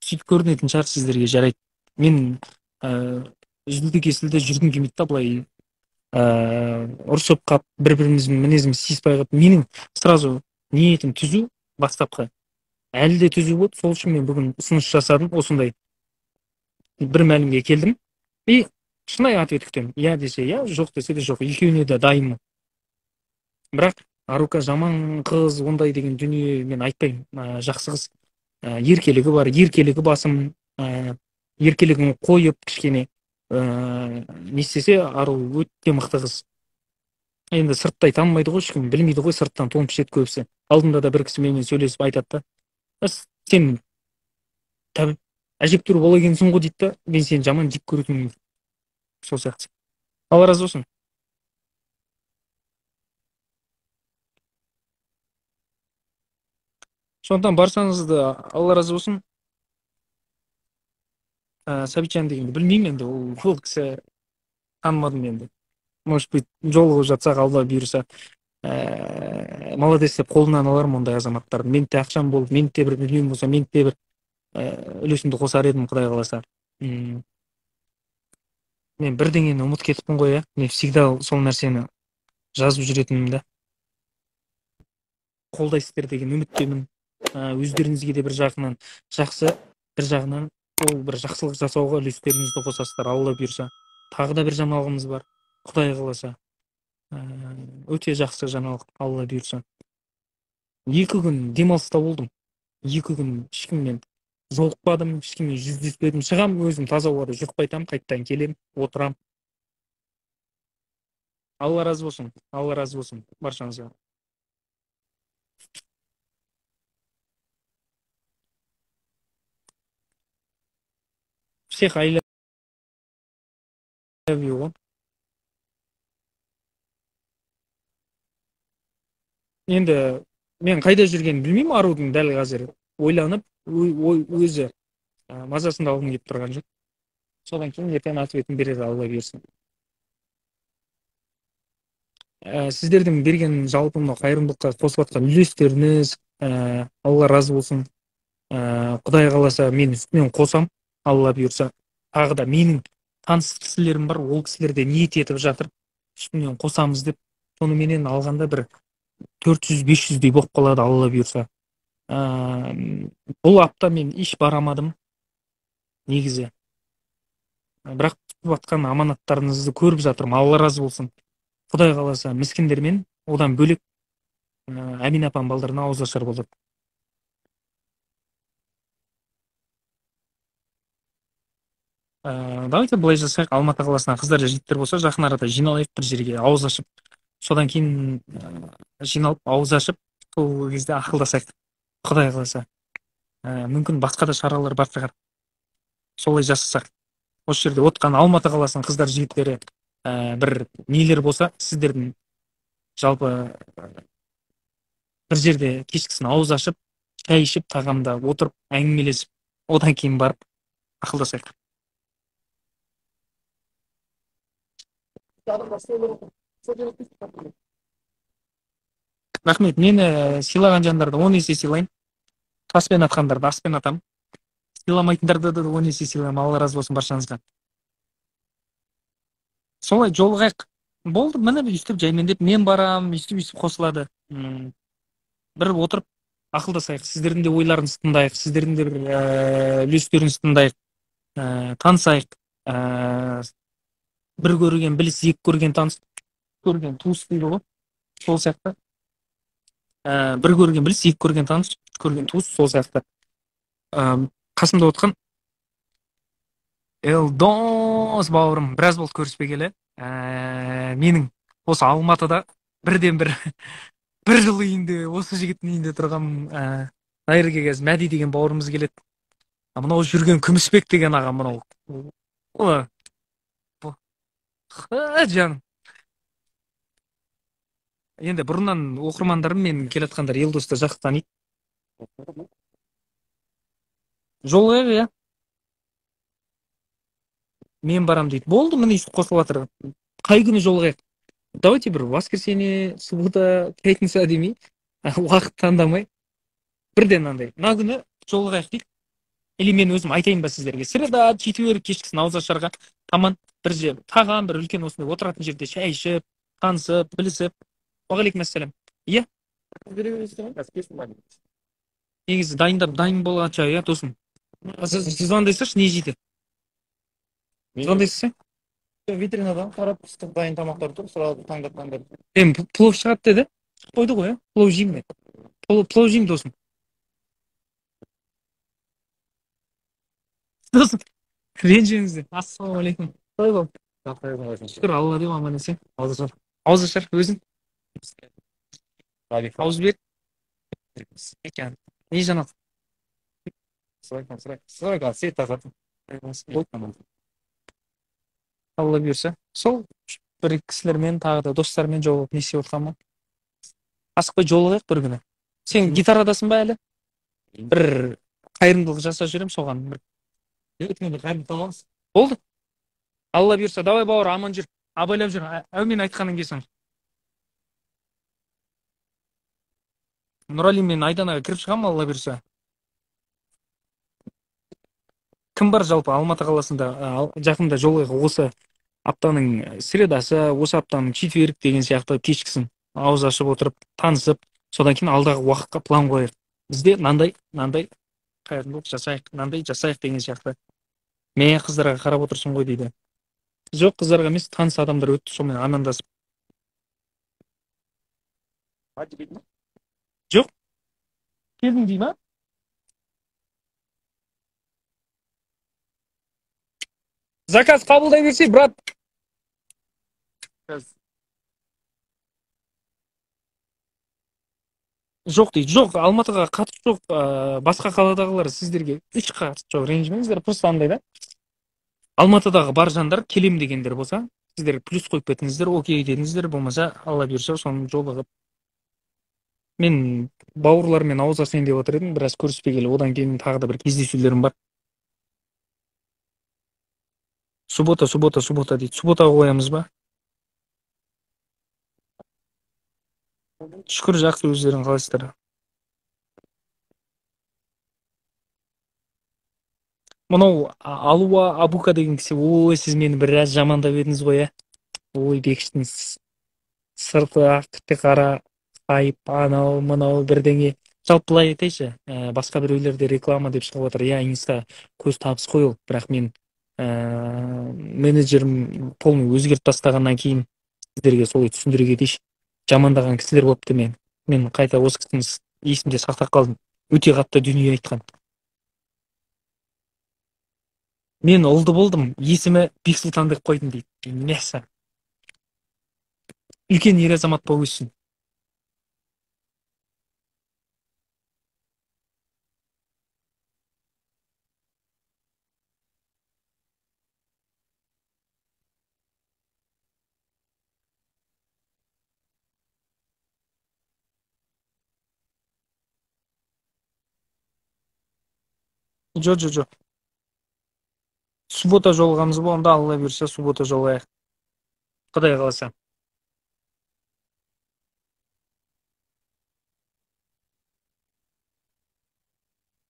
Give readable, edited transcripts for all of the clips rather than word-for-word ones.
сөйтіп көрінетін шығар сіздерге, жарайды. Мен үзілді кесілді жүргім келмейді да былай ұрсып қалып бір-біріміздің мінезіміз сиіспай қалып. Менің сразу ниетім түзу бастапқы. Әлі де түзу болды. Сол үшін мен бүгін ұсыныс жасадым, осындай бір мәлімге келдім. И шынайы ответ күтемін. Иә десе иә, жоқ десе де жоқ. Екеуіне де дайынмын. Бірақ Арука жаман қыз, ондай деген дүние мен айтпаймын. Жақсы қыз. Еркелігі бар, еркелігі басым. Еркелігін қойып кішкене не істесе, Ару өте мықты қыз. Енді сырттай танымайды ғой, ешкім білмейді ғой, сырттан тонып ішеді көбісі. Алдында да бір кісі менімен сөйлесіп айтады да, сен әжептәуір бола екенсің ғой дейді да, мен сені жаман жек көретінмін. Сол сияқты. Алла разы болсын. Сондықтан баршаңызды Алла разы болсын. Сәбитжан дегенді білмеймін енді, ол кісі танымадым енді. Может быть, жолығып жатсақ, Алла бұйырса, молодец деп қолынан алармын ондай азаматтарды. Мен де ақшам болып, мен де бір дүнием болса, мен де бір үлесімді қосар едім, Құдай қаласа. Мен бірдеңені ұмыт кетіппін ғой, мен всегда сол нәрсені жазып жүретінмін да. Қолдайсыздар деген үміттемін. Өздеріңізге де бір жағынан жақсы, бір жағынан ол бір жақсылық жасауға үлестеріңізді қосасыздар, Алла бұйырса. Тағы да бір жаңалығымыз бар, Құдай қаласа. Өте жақсы жаңалық, Алла бұйырса. 2 күн демалыста болдым. 2 күн ешкіммен жолықпадым, ешкіммен жүздеспедім. Шығам, өзім таза ауада жүріп қайтам, қайттан келем, отырам. Алла разы болсын. Алла разы болсын баршаңызға. Всех I love you. Енді мен қайда жүргенін білмеймін, Арудың дәл қазір. Ойланып, өзі мазасында алғым келіп тұрған жоқ. Содан кейін ертең ответін береді, Алла берсін. Сіздердің берген жалпы мына қайырымдылыққа қосып жатқан үлестеріңіз, Алла разы болсын. Құдай қаласа мен үстінен қосам, Алла бұйырса. Тағы да менің таныс кісілерім бар, ол кісілер де ниет етіп жатыр, үстінен қосамыз деп. Соныменен алғанда бір 400-500-дей болып қалады, Алла бұйырса. Бұл апта мен еш барамадым негізі. Бірақ күтіп жатқан аманаттарыңызды көріп жатырмын, Алла разы болсын. Құдай қаласа міскіндермен одан бөлек Әмин апам балдарына ауыз ашар болады. Давайте былай жасайық, Алматы қаласынан қыздар жігіттер болса, жақын арада жиналайық бір жерге, ауыз ашып. Содан кейін жиналып ауыз ашып, сол кезде ақылдасайық. Құдай қаласа. Мүмкін басқа да шаралар бар шығар. Солай жасасақ. Осы жерде отқан Алматы қаласының қыздар жігіттері бір нелер болса, сіздердің жалпы бір жерде кешкісін ауыз ашып, шай ішіп, тағамда отырып, әңгімелесіп, одан кейін барып ақылдасайық. Рахмет, мені сыйлаған жандарды 10 есе сыйлайын. Таспен атқандарды аспен атам. Сыйламайтындарды да 10 есе сыйлаймын. Алла разы болсын баршаңызға. Солай жолығайық. Болды, міне өйстіп жаймендеп мен барам, өйстіп қосылады. Бір отырып ақылдасайық. Сіздердің де ойларыңызды тыңдайық, сіздердің де бір үлестеріңізді тыңдайық, танысайық. Бір көрген біліс, екі көрген таныс, көрген туыс дейді ғой. Сол сияқты. Бір көрген біліс, екі көрген таныс, көрген туыс, сол сияқты. Қасымда отқан Элдос бауырым, біраз болды көріспегелі. Менің осы Алматыда бірден бір жыл үйінде, осы жігіттің үйінде тұрған Найырге кез Мәди деген бауырымыз келеді. Мынау жүрген Күмісбек деген ағам, мынау. Жаным. Енді бұрыннан оқырмандарым мен келатқандар Елдосты жақсы таниды. Жолығайық, иә. Мен барам дейді. Болды, міне өйстіп қосылып жатыр. Қай күні жолығайық? Давайте бір воскресенье, суббота, пятница демей, уақыт таңдамай. Бірден андай. Мына күні жолығайық дейді. или мен өзім айтайын ба сіздерге, среда четверг кешкісін ауыз ашарға таман бір таған бір үлкен осындай отыратын жерде шай ішіп танысып білісіп. Уағалейкумассалам. Иә, негізі дайын болғанша, иә досым. Сіз звондайсызшы, не жейді? Звондайсыз, витринадан қарап ыстық дайын тамақтар тұр, сразу таңдап. Плов шығады деді. Қойды ғой, иә? Плов жеймін мен. Плов жеймін досым. Досым, ренжімеңіздер. Ассалаумағалейкум. Қалай бол? Шүкір, алла деп аман есен. Ауыз ашар өзің. Ауыз бер. Екен. Не жаңалық? Сұрай, свет тағатын. Алла бұйырса. Сол бір кісілермен тағы да достармен жолығып не істеп отырғанмын. Асықпай жолығайық бір күні. Сен гитарадасың ба әлі? Бір қайырымдылық жасап жүремін соған. Бір қайырымдылық аламыз. Болды. Алла бұйырса, давай бауыр, аман жүр. Абайлап жүр. Әумин айтқанын келсең. Нұрали мен Айданаға кіріп шығамын, алла бұйырса. Кім бар жалпы Алматы қаласында жақында жолығайық, осы аптаның средасы, осы аптаның четверг деген сияқты кешкісін ауыз ашып отырып танысып, содан кейін алдағы уақытқа план қояйық. Бізде мынандай қайырымдылық жасайық, мынандай жасайық деген сияқты. Мен қыздарға қарап отырсың ғой дейді. Жоқ, қыздарға емес, таныс адамдар өтті, сонымен амандасып. Жоқ, келдің дей ма? Заказ қабылдай берсе, брат. Жоқ дейді. Жоқ, Алматыға қатысы жоқ. Басқа қаладағылар сіздерге еш қатысы жоқ. Ренжімеңіздер, просто андай да. Алматыдағы бар жандар келем дегендер болса, сіздер плюс қойып кетіңіздер, окей дедіңіздер, болмаса алла бұйырса соны жолығып. Мен бауырлармен ауыз ашайын деп отыр едім, біраз көріспегелі, одан кейін тағы да бір кездесулерім бар. Суббота дейді. Субботаға қоямыз ба? Шүкір, жақсы, өздерің қалайсыздар? Мынау Алуа Абука деген кісі, ой, сіз мені біраз жамандап едіңіз ғой, иә? Ой, бекіштіңіз. Сырты ақ, тіпті қара, хайп, анау, мынау бірдеңе. Жалпы былай айтайыншы, басқа біреулерде реклама деп шығып отыр. Иә, инста көз табыс қой ол, бірақ мен менеджерім полный өзгеріп тастағаннан кейін сіздерге солай түсіндіре кетейінші. Жамандаған кісілер болыпты мен. Мен қайта осы кісіні есімде сақтап қалдым. Өте қатты дүние айтқан. Мен ұлды болдым, есімі Бексұлтан деп қойдым дейді. Мәссә. Үлкен ер азамат болып өссін. Жо. Суббота жолығамыз ба, онда алла бұйырса суббота жолығайық. Құдай қаласа.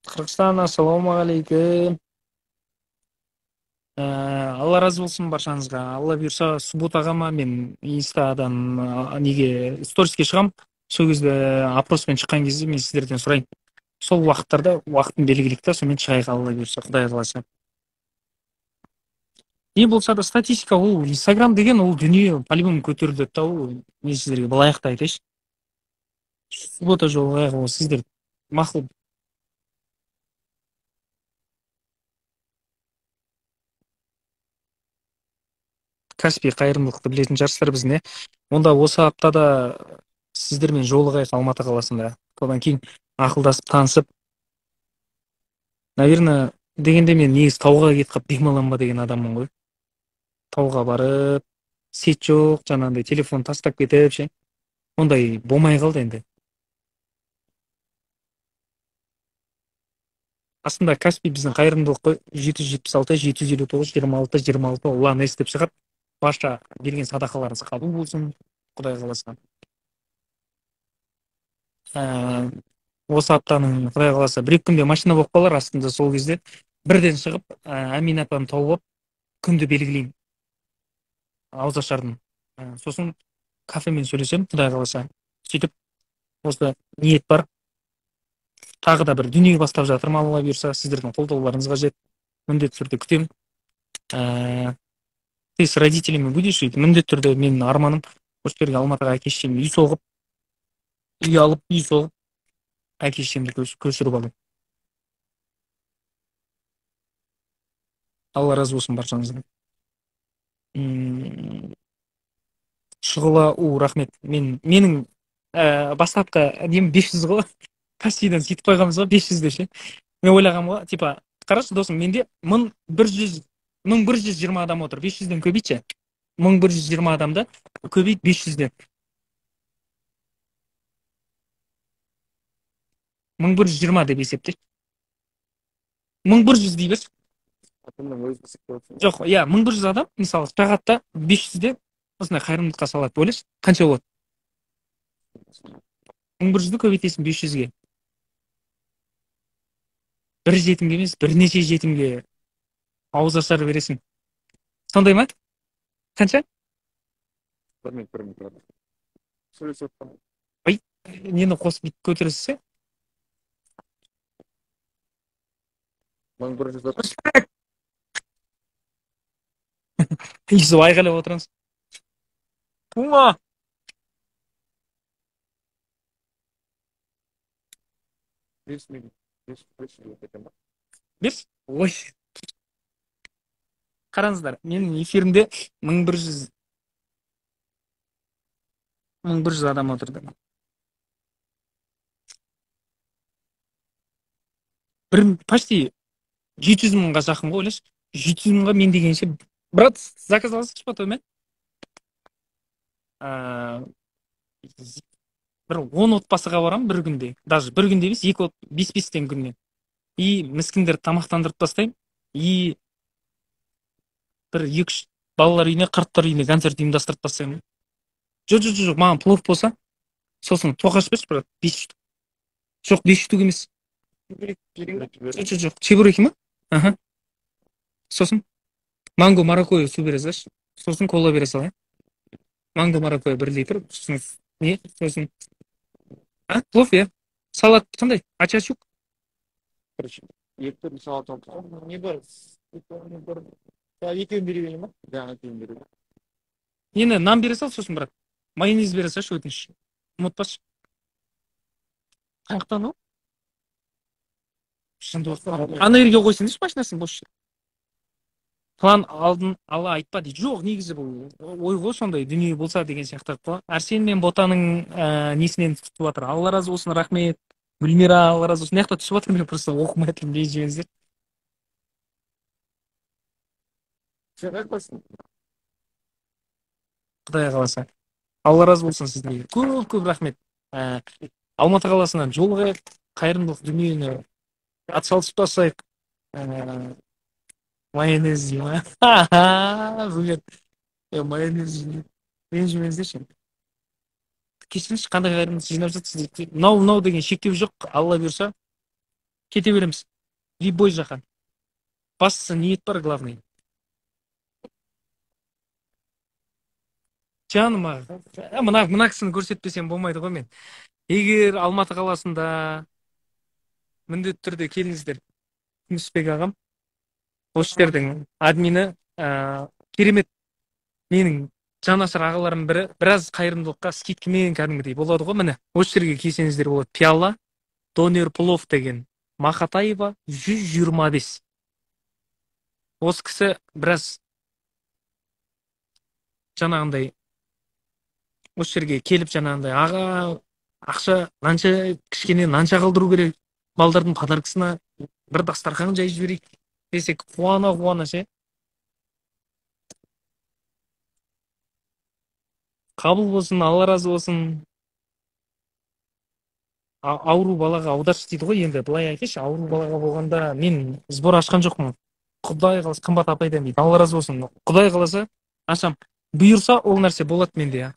Қырғызстан, ассалаумағалейкум. Алла разы болсын баршаңызға. Алла бұйырса субботаға ма мен инстадан неге сториске шығам. Сол кезде опроспен шыққан кезде мен сіздерден сұрайын. Сол уақыттарда уақытын белгілейік та, сонымен шығайық, алла бұйырса, Құдай қаласа. Не болса да статистика, ол Инстаграм деген ол дүние по-любому көтеріледі да, ол мен сіздерге былайық та айтайыншы. Суббота жолығайық, ол сіздер мақұл. Каспий қайырымдылықты білетін жарыстар біздің, онда осы аптада сіздермен жолығайық Алматы қаласында. Содан кейін ақылдасып танысып, наверное, дегенде мен негізі тауға кетіп қалып демаламын ба деген адаммын ғой. Тауға барып, сет жоқ, жаңағындай телефон тастап кетіп ше. Ондай болмай қалды енді. Аслында Каспий біздің қайырымдылық қой, 776 759 26 26 ұлан естіп шығып, барша берген садақаларыңыз қабыл болсын, Құдай қаласа. осы аптаның құдай қаласа бір екі күнде машина болып қалар астында. Сол кезде бірден шығып Әмин апаны тауып алып күнді белгілеймін ауызашардың. Сосын кафемен сөйлесемін құдай қаласа. Сөйтіп осы ниет бар. Тағы да бір дүние бастап жатырмын, алла бұйырса сіздердің қолдауларыңыз қажет. Міндетті түрде күтемін. Ты с родителями будешь жить? Міндетті түрде менің арманым осы жерге Алматыға әке шешемді үй соғып, үй алып, үй соғып, әке шешемді көшіріп алу. Алла разы болсын баршаңыздан. Шұғыла рахмет. Менің бастапқы нем 500 ғой. Почтидан сөйтіп қойғанбыз ғой 500-де ше. Мен ойлағанмын ғой, типа, қарашы досым, менде 1120 адам отыр. 500-ден көбейтші. 1120 адамды көбейт 500-ден. 1120 деп есепте. 1100 дей берші. Жоқ, 1100 адам, мысалы, сағатта 500-де осындай қайырымдылыққа салады, ойлашы, қанша болады? 1100-ді көбейтесің 500-ге. Бір жетімге емес, бірнеше жетімге ауызашар бересің. Сондай ма? Қанша? Ой, нені қосып бүйтіп көтересіз? 1100. Иісі айғайлап отырыңыз. Ума! Бес? Ой. Қараңыздар, менің эфирімде 1100 адам отырды. Почти 700 мыңға жақын ғой, ойлашы. 700 мыңға мен дегенше, брат, заказ аласыз ба төмен? Бір 10 отбасыға барам бір күнде. Даже бір күнде емес, 5-5-тен күннен. И міскіндерді тамақтандырып тастаймын. И бір 2-3 балалар үйіне, қарттар үйіне концерт ұйымдастырып тастаймын. Жоқ, маған плов болса, сосын тоқаш берші, брат, 5 штук. Жоқ, 5 штук емес. Жоқ, чебуреки ма? Аха. Сосын манго маракуйя су бере салшы. Сосын кола бере сал, манго маракуйя 1 литр. Сосын не? Сосын плов, салат қандай? Ачачук. Короче, екі салат алып. Не бар? Екеуін бере берейін ма? Екеуін бере. Нені, нан бере сал, сосын брат. Майонез бере салшы, өтініш. Ұмытпашы. Қаяқтан ол? Ана жерге қойсаңызшы машинасын бос. План алдын ала айтпа дейді. Жоқ, негізі бұл ой ғой, сондай дүние болса деген сияқты қой. Арсен мен Ботаның несінен түсіп жатыр. Алла разы болсын, рахмет. Гүлмира, алла разы болсын. Неқта түсіп жатыр, мен просто оқымай тұрмын, ренжімеңіздер. Құдай қаласа. Алла разы болсын сіздерге. Көп рахмет. Алматы қаласынан жолға қайырымдылық дүниені атсалысып тастайық. Майонез ма? Бүгін майонез ренжімеңіздерші. Кешіріңізші, қандай қайырымдылық жинап жатсыз? Мынау деген шектеу жоқ, алла бұйырса кете береміз. Любой жаққа. Бастысы ниет бар, главный. Жаным, мына кісіні көрсетпесем болмайды ғой мен. Егер Алматы қаласында міндетті түрде келіңіздер. Күмісбек ағам, осы жердің админі, керемет менің жанашыр ағаларым бірі, біраз қайырымдылыққа скидкамен кәдімгідей болады ғой, міне. Осы жерге келсеңіздер болады. Пиала, донер плов деген. Мақатаева 125. Осы кісі біраз жаңағындай осы жерге келіп жаңағындай аға ақша нанша кішкене нанша қалдыру керек, балдардың подаркасына бір дастархан жайып жіберейік десек, қуана ше. Қабыл болсын, алла разы болсын. Ауру балаға аударшы дейді ғой, енді былай айтайыншы, ауру балаға болғанда мен сбор ашқан жоқпын. Құдай қаласа, қымбат апайдан дейді. Алла разы болсын. Құдай қаласа ашам. Бұйырса ол нәрсе болады менде.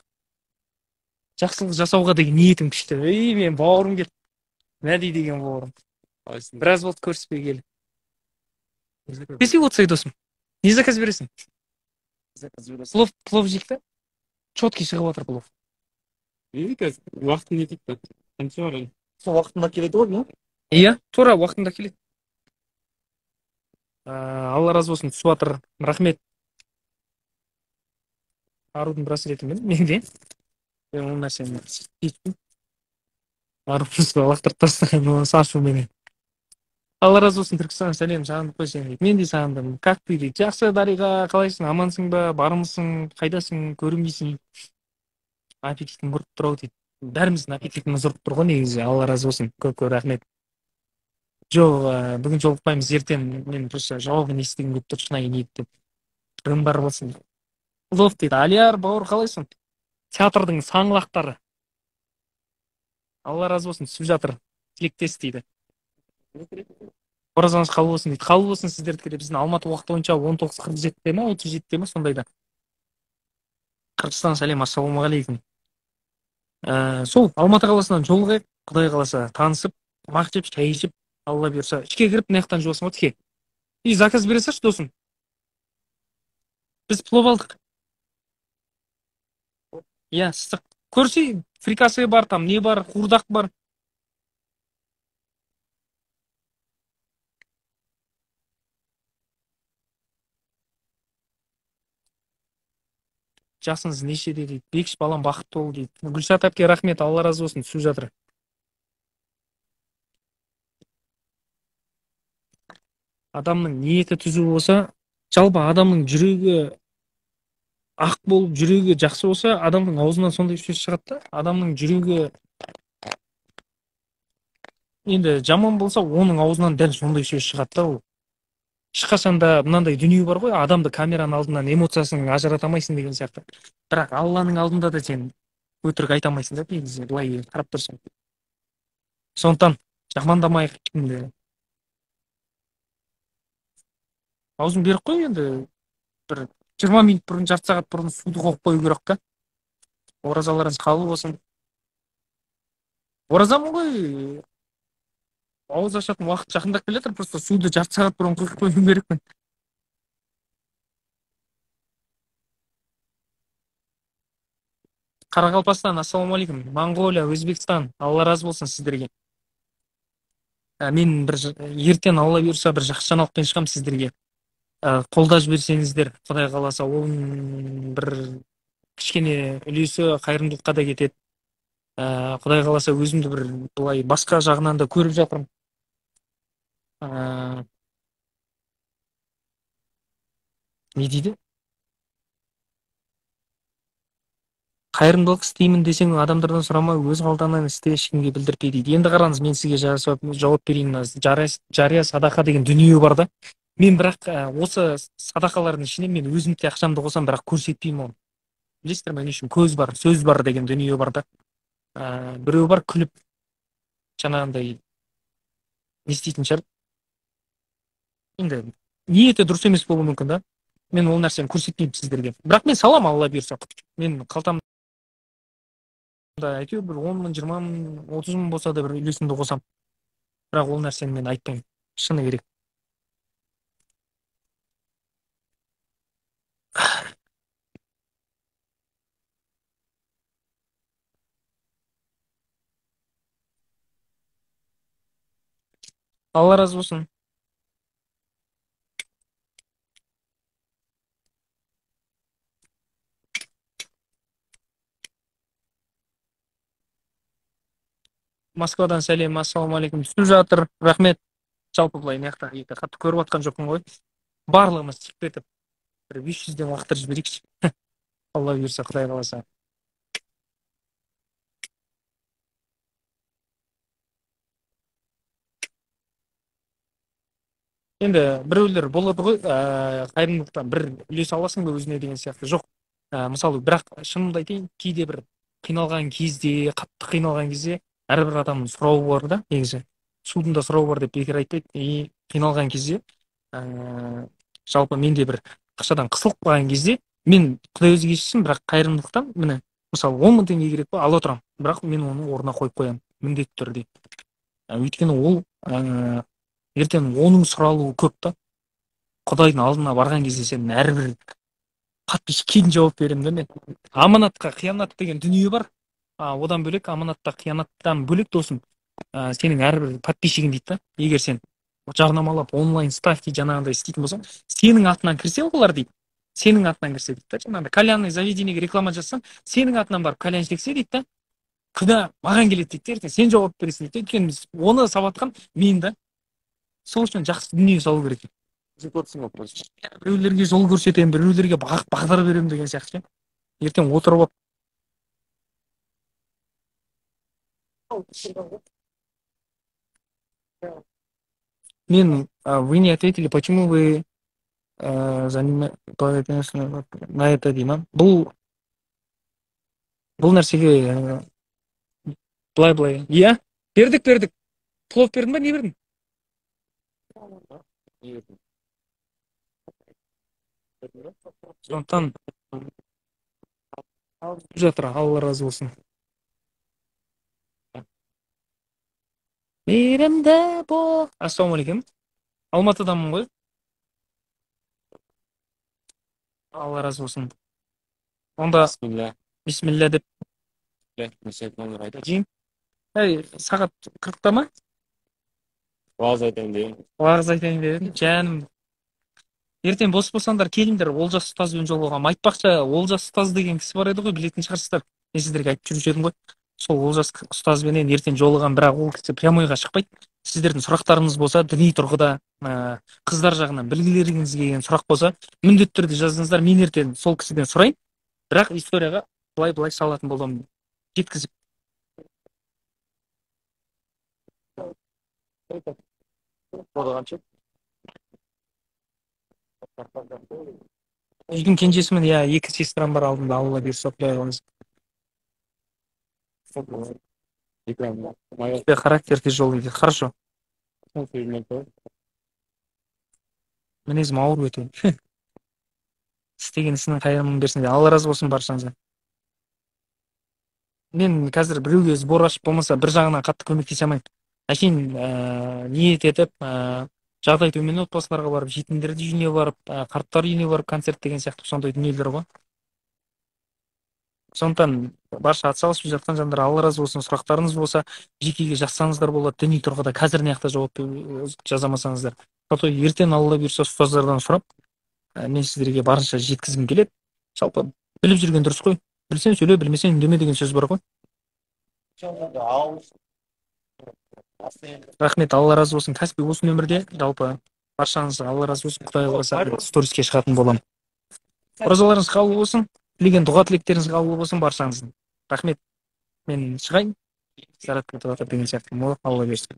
Жақсылық жасауға деген ниетім күшті. Мен бауырым келді. Мәди деген бауырым. Қайсың? Біраз болды көріспегелі. Десе отсай досым. Не заказ бересің? Плов жейік та? Четкий шығып жатыр плов. Енді қазір уақытын не дейді? Қанша бар енді? Сол уақытында келеді ғой, не? Иә, тура уақытында келеді. Алла разы болсын, түсіп жатыр. Рахмет. Арудың браслеті менде. Мен ол нәрсені естіп. Арудың лақтырып тастаған, оны сашуменен. Алла разы болсын, Түркістан, сәлем, сағындық қойсен дейді. Мен де сағындым. Как ты дейді. Жақсы, Дариға, қалайсың? Амансың ба? Бармысың? Қайдасың? Көрінбейсің? Аппетитің ұрып тұр ау дейді. Бәріміздің аппетитіміз ұрып тұр ғой негізі. Алла разы болсын. Көп рахмет. Жоқ, бүгін жолықпаймыз. Ертең мен просто жауабын естігім келіп тұр, шынайы ниет деп. Бүгін бар болсын. Лов дейді. Алияр, бауыр, қалайсың? Театрдың саңлақтары. Алла разы болсын, түсіп жатыр. Тілектес дейді. Оразаңыз қабыл болсын дейді. Қабыл болсын сіздердікі де. Біздің Алматы уақыты бойынша 19:47-те ме, 37-те ме, сондайда. Қырғызстан, сәлем, ассалаумағалейкум. Сол Алматы қаласынан жолығайық, Құдай қаласа танысып, тамақ жеп, шай ішіп, Алла бұйырса, ішке кіріп, мына жақтан жуасың ғой тіке. И заказ бере салшы, досым. Біз плов алдық. Иә, ыстық. Көрсей, фрикасе бар, там не бар, қуырдақ бар. Жасыңыз нешеде дейді. Бекіш балам бақытты бол дейді. Гүлшат әпке рахмет, Алла разы болсын, түсіп жатыр. Адамның ниеті түзу болса, жалпы адамның жүрегі ақ болып, жүрегі жақсы болса, адамның аузынан сондай сөз шығады да. Адамның жүрегі енді жаман болса, оның аузынан дәл сондай сөз шығады да. Ол ешқашанда мынандай дүние бар ғой, адамды камераның алдынан эмоциясын ажырата алмайсың деген сияқты. Бірақ Алланың алдында да сен өтірік айта алмайсың да, негізі былай қарап тұрсаң. Сондықтан жамандамайық ешкімді. Аузын беріп қой енді, бір 20 минут бұрын, жарты сағат бұрын суды қойып қою керек та. Оразаларыңыз қабыл болсын. Оразамын ғой, ауыз ашатын уақыт жақындап келе жатыр, просто суды жарты сағат бұрын құйып қоюым керекпін. Қарақалпастан, ассалаумағалейкум. Моңғолия, Өзбекстан, Алла разы болсын сіздерге. Мен бір ертең Алла бұйырса бір жақсы жаңалықпен шығамын сіздерге. Қолдап жіберсеңіздер, Құдай қаласа, оның бір кішкене үлесі қайырымдылыққа да кетеді. Құдай қаласа өзімді бір былай басқа жағынан да көріп жатырмын. Не дейді? Қайырымдылық істеймін десең, адамдардан сұрамай, өз қалтаңнан істе, ешкімге білдіртпе дейді. Енді қараңыз, мен сізге жауап берейін. Жария садақа деген дүние бар да. Мен бірақ осы садақалардың ішіне мен өзімде ақшамды қосам, бірақ көрсетпеймін оны. Білесіздер ме, не үшін? Көз бар, сөз бар деген дүние бар да. Біреу бар күліп, жаңағындай не істейтін шығар. Енді ниеті дұрыс емес болуы мүмкін да. Мен ол нәрсені көрсетпеймін сіздерге. Бірақ мен салам, Алла бұйырса. Мен қалтамда әйтеуір бір 10 мың, 20 мың, 30 мың болса да бір үлесімді қосам. Бірақ ол нәрсені мен айтпаймын. Шыны керек. Алла разы болсын. Москвадан сәлем, ассалаумағалейкум. Түсіп жатыр, рахмет. Жалпы былай маяқта қатты көріп отқан жоқпын ғой. Барлығымыз тиіп кетіп, бір 500-ден уақыттар жіберейікші. Алла бұйырса, Құдай қаласа. Енді біреулер болады ғой, қайырымдылықтан бір үлес аласың ба өзіне деген сияқты. Жоқ. Мысалы, бірақ шынымды айтайын, кейде бір қиналған кезде, қатты қиналған кезде, әрбір адамның сұрауы бар да, негізі. Судың да сұрауы бар деп бекер айтпайды. И қиналған кезде, жалпы менде бір ақшадан қысылып қалған кезде, мен Құдай өзі кешірсін, бірақ қайырымдылықтан, міне, мысалы 10 мың теңге керек па, ала тұрамын. Бірақ мен оны орнына қойып қоямын, міндетті түрде. өйткені ол ертең оның сұралуы көп та. Құдайдың алдына барған кезде сен әрбір подписчикке жауап беремін да мен. Аманатқа қиянат деген дүние бар. Одан бөлек аманатта қиянаттан бөлек досым, сенің әрбір подписчигің дейді да. Егер сен жарнамалап онлайн ставки жаңағындай істейтін болсаң, сенің атынан кірсе олар дейді. Сенің атынан кірсе дейді да. Жаңағыдай кальянный заведениеге реклама жасасаң, сенің атынан барып кальян шексе дейді да. Күнә маған келеді дейді. Ертең сен жауап бересің дейді. Өйткені біз оны сабатқан мен да. Сол үшін жақсы дүние салу керек. Біреулерге жол көрсетемін, біреулерге бағдар беремін деген сияқты. Ертең отырып мен, вы не ответили, почему вы занимаетесь на это деймін. Бұл нәрсеге былай. Иә? Бердік. Плов бердің ба, не бердің? Сондықтан жатыр, Алла разы болсын. Мейірімді бол. Ассалаумағалейкум. Алматыдамын ғой. Алла разы болсын. Онда бисмилля деп жейін. Сағат 40-та ма? Vaaz айтайын деген. Уағыз айтайын дедім. Жаным. Ертең бос болсаңдар келіңдер, Олжас ұстазбен жолығамын. Айтпақшы, Олжас ұстаз деген кісі бар еді ғой, білетін шығарсыздар. Мен сіздерге айтып жүруші едім ғой. Сол Олжас ұстазбенен ертең жолығам, бірақ ол кісі прямойға шықпайды. Сіздердің сұрақтарыңыз болса, діни тұрғыда, қыздар жағынан білгілеріңіз келген сұрақ болса, міндетті түрде жазыңыздар. Мен ертең сол кісіден сұрайын, бірақ историяға былай салатын боламын. Жеткізіп. Үйдің кенжесімін, иә, 2 сестрам бар алдымда, Алла бұйырса, құдай қаласа. Тебе характер тяжелый, хорошо. Мінезім ауыр өте. Істеген ісінің қайырымын берсін де. Алла разы болсын баршаңызға. Мен қазір біреуге сбор ашып болмаса, бір жағынан қатты көмектесе алмаймын. Әшейін ниет етіп, жағдай төмен отбасыларға барып, жетімдерді үйіне барып, қарттар үйіне барып концерт деген сияқты сондай дүниелер ғой. Сондықтан барша атсалысып жатқан жандар, Алла разы болсын. Сұрақтарыңыз болса, жекеге жазсаңыздар болады. Діни тұрғыда қазір неяқта жауап жазамасаңыздар. Ертең Алла бұйырса ұстаздардан сұрап, мен сіздерге барынша жеткізгім келеді. Жалпы біліп жүрген дұрыс қой. Білсең сөйле, білмесең үндеме деген сөз бар ғой. Рахмет, Алла разы болсын. Кәсіби осы нөмірде жалпы баршаңызға Алла разы болсын. Құдай қаласа сториске шығатын боламын. Оразаларыңыз қабыл болсын. Тілеген дұға тілектеріңіз қабыл болсын баршаңыздың. Рахмет. Мен шығайын. Зарат кетіп жатыр деген сияқты. Алла берсін.